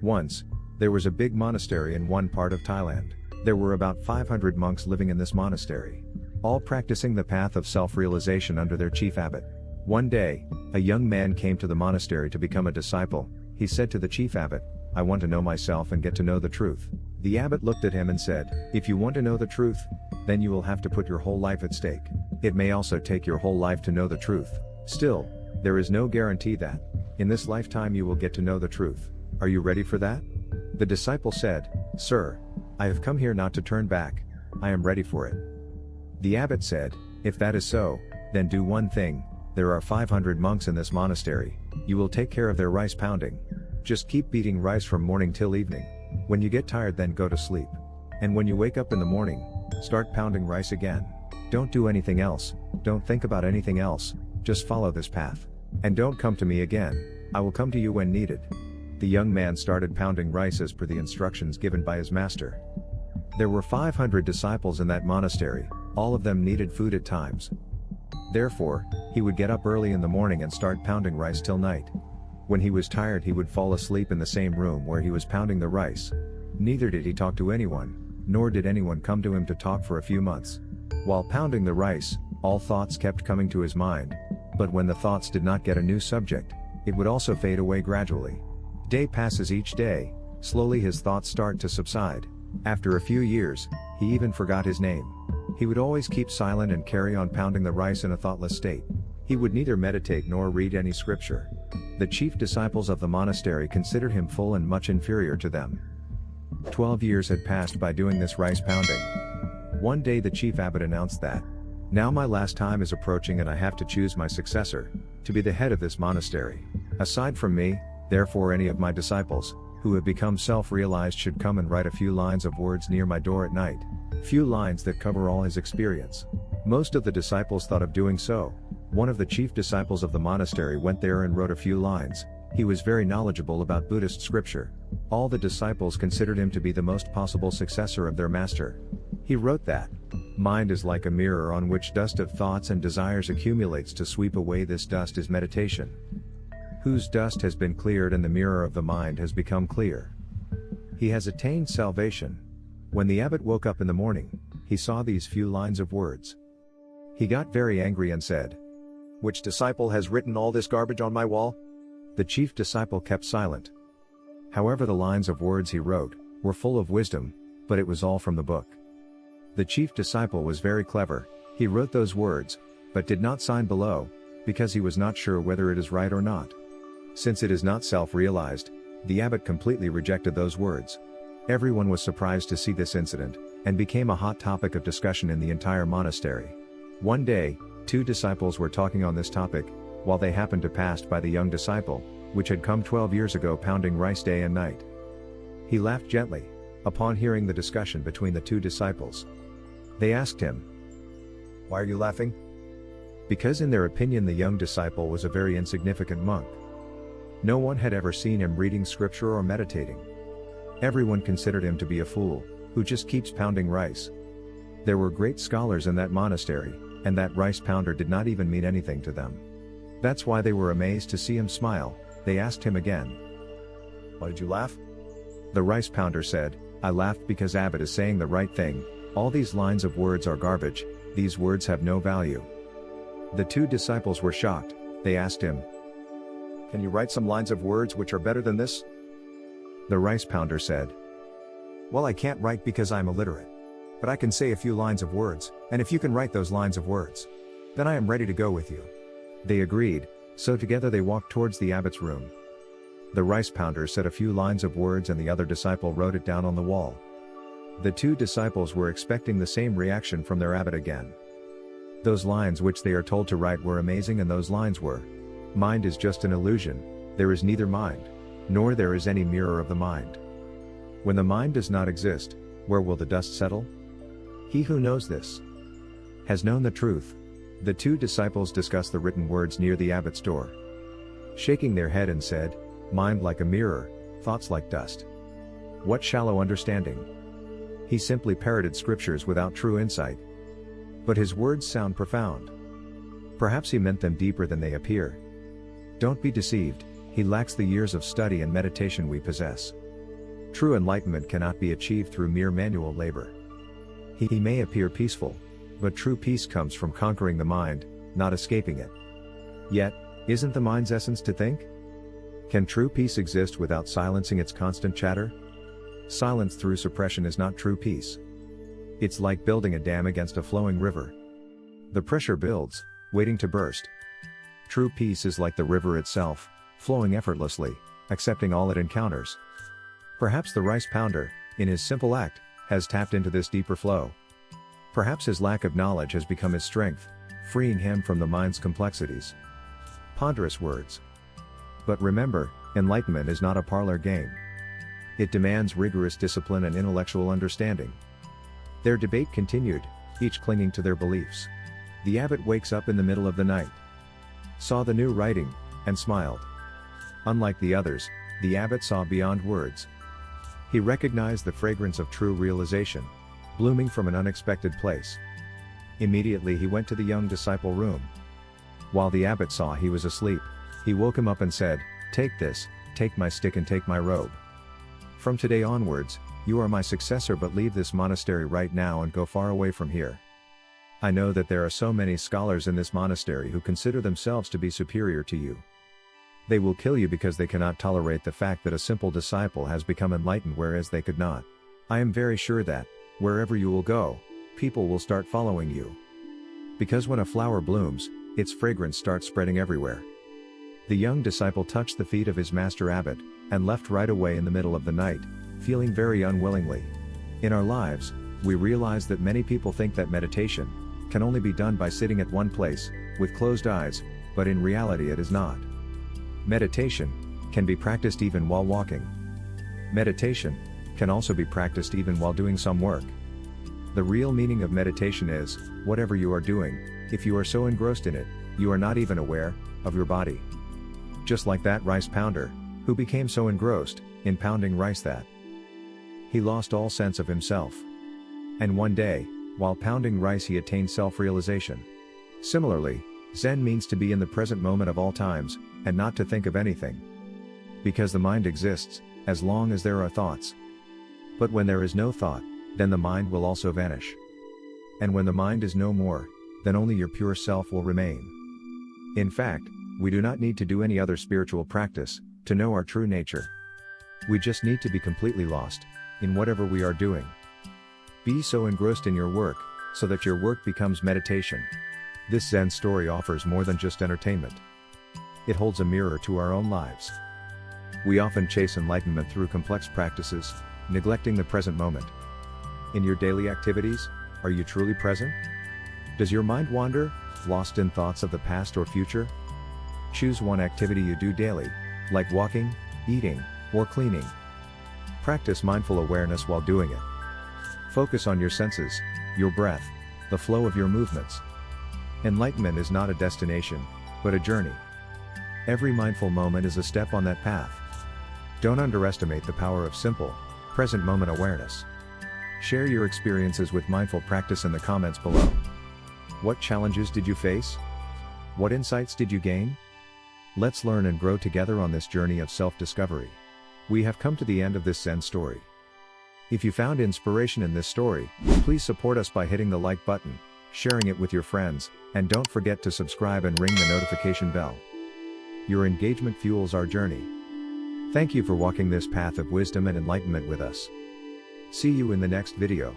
Once, there was a big monastery in one part of Thailand. There were about 500 monks living in this monastery, all practicing the path of self-realization under their chief abbot. One day, a young man came to the monastery to become a disciple. He said to the chief abbot, "I want to know myself and get to know the truth." The abbot looked at him and said, "If you want to know the truth, then you will have to put your whole life at stake. It may also take your whole life to know the truth. Still, there is no guarantee that, in this lifetime you will get to know the truth. Are you ready for that?" The disciple said, "Sir, I have come here not to turn back. I am ready for it." The abbot said, "If that is so, then do one thing. There are 500 monks in this monastery. You will take care of their rice pounding. Just keep beating rice from morning till evening. When you get tired, then go to sleep. And when you wake up in the morning, start pounding rice again. Don't do anything else, don't think about anything else, just follow this path. And don't come to me again, I will come to you when needed." The young man started pounding rice as per the instructions given by his master. There were 500 disciples in that monastery, all of them needed food at times. Therefore, he would get up early in the morning and start pounding rice till night. When he was tired, he would fall asleep in the same room where he was pounding the rice. Neither did he talk to anyone, nor did anyone come to him to talk for a few months. While pounding the rice, all thoughts kept coming to his mind, but when the thoughts did not get a new subject, it would also fade away gradually. Day passes each day, slowly his thoughts start to subside. After a few years, he even forgot his name. He would always keep silent and carry on pounding the rice in a thoughtless state. He would neither meditate nor read any scripture. The chief disciples of the monastery considered him full and much inferior to them. 12 years had passed by doing this rice pounding. One day the chief abbot announced that, "Now my last time is approaching and I have to choose my successor, to be the head of this monastery. Aside from me, therefore any of my disciples, who have become self-realized should come and write a few lines of words near my door at night. Few lines that cover all his experience." Most of the disciples thought of doing so. One of the chief disciples of the monastery went there and wrote a few lines. He was very knowledgeable about Buddhist scripture. All the disciples considered him to be the most possible successor of their master. He wrote that, "Mind is like a mirror on which dust of thoughts and desires accumulates. To sweep away this dust is meditation, whose dust has been cleared and the mirror of the mind has become clear. He has attained salvation." When the abbot woke up in the morning, he saw these few lines of words. He got very angry and said, "Which disciple has written all this garbage on my wall?" The chief disciple kept silent. However, the lines of words he wrote were full of wisdom, but it was all from the book. The chief disciple was very clever. He wrote those words, but did not sign below, because he was not sure whether it is right or not. Since it is not self-realized, the abbot completely rejected those words. Everyone was surprised to see this incident, and became a hot topic of discussion in the entire monastery. One day, 2 disciples were talking on this topic, while they happened to pass by the young disciple, which had come 12 years ago pounding rice day and night. He laughed gently, upon hearing the discussion between the 2 disciples. They asked him, "Why are you laughing?" Because in their opinion the young disciple was a very insignificant monk. No one had ever seen him reading scripture or meditating. Everyone considered him to be a fool, who just keeps pounding rice. There were great scholars in that monastery, and that rice pounder did not even mean anything to them. That's why they were amazed to see him smile. They asked him again, "Why did you laugh?" The rice pounder said, "I laughed because Abbot is saying the right thing. All these lines of words are garbage, these words have no value." The 2 disciples were shocked. They asked him, "Can you write some lines of words which are better than this?" The rice pounder said, "Well, I can't write because I'm illiterate. But I can say a few lines of words, and if you can write those lines of words, then I am ready to go with you." They agreed, so together they walked towards the abbot's room. The rice pounder said a few lines of words and the other disciple wrote it down on the wall. The 2 disciples were expecting the same reaction from their abbot again. Those lines which they are told to write were amazing, and those lines were, "Mind is just an illusion, there is neither mind, nor there is any mirror of the mind. When the mind does not exist, where will the dust settle? He who knows this has known the truth." The 2 disciples discussed the written words near the abbot's door, shaking their head and said, "Mind like a mirror, thoughts like dust. What shallow understanding." He simply parroted scriptures without true insight. But his words sound profound. Perhaps he meant them deeper than they appear. Don't be deceived, he lacks the years of study and meditation we possess. True enlightenment cannot be achieved through mere manual labor. He may appear peaceful, but true peace comes from conquering the mind, not escaping it. Yet, isn't the mind's essence to think? Can true peace exist without silencing its constant chatter? Silence through suppression is not true peace. It's like building a dam against a flowing river. The pressure builds, waiting to burst. True peace is like the river itself, flowing effortlessly, accepting all it encounters. Perhaps the rice pounder, in his simple act, has tapped into this deeper flow. Perhaps his lack of knowledge has become his strength, freeing him from the mind's complexities. Ponderous words. But remember, enlightenment is not a parlor game. It demands rigorous discipline and intellectual understanding. Their debate continued, each clinging to their beliefs. The abbot wakes up in the middle of the night, saw the new writing, and smiled. Unlike the others, the abbot saw beyond words. He recognized the fragrance of true realization, blooming from an unexpected place. Immediately he went to the young disciple room. While the abbot saw he was asleep, he woke him up and said, "Take this, take my stick and take my robe. From today onwards, you are my successor, but leave this monastery right now and go far away from here. I know that there are so many scholars in this monastery who consider themselves to be superior to you. They will kill you because they cannot tolerate the fact that a simple disciple has become enlightened whereas they could not. I am very sure that, wherever you will go, people will start following you. Because when a flower blooms, its fragrance starts spreading everywhere." The young disciple touched the feet of his master abbot, and left right away in the middle of the night, feeling very unwillingly. In our lives, we realize that many people think that meditation can only be done by sitting at one place, with closed eyes, but in reality it is not. Meditation can be practiced even while walking. Meditation can also be practiced even while doing some work. The real meaning of meditation is, whatever you are doing, if you are so engrossed in it, you are not even aware of your body. Just like that rice pounder, who became so engrossed in pounding rice that he lost all sense of himself. And one day, while pounding rice, he attained self-realization. Similarly, Zen means to be in the present moment of all times, and not to think of anything. Because the mind exists, as long as there are thoughts. But when there is no thought, then the mind will also vanish. And when the mind is no more, then only your pure self will remain. In fact, we do not need to do any other spiritual practice to know our true nature. We just need to be completely lost in whatever we are doing. Be so engrossed in your work, so that your work becomes meditation. This Zen story offers more than just entertainment. It holds a mirror to our own lives. We often chase enlightenment through complex practices, neglecting the present moment. In your daily activities, are you truly present? Does your mind wander, lost in thoughts of the past or future? Choose one activity you do daily, like walking, eating, or cleaning. Practice mindful awareness while doing it. Focus on your senses, your breath, the flow of your movements. Enlightenment is not a destination, but a journey. Every mindful moment is a step on that path. Don't underestimate the power of simple, present moment awareness. Share your experiences with mindful practice in the comments below. What challenges did you face? What insights did you gain? Let's learn and grow together on this journey of self-discovery. We have come to the end of this Zen story. If you found inspiration in this story, please support us by hitting the like button, sharing it with your friends, and don't forget to subscribe and ring the notification bell. Your engagement fuels our journey. Thank you for walking this path of wisdom and enlightenment with us. See you in the next video.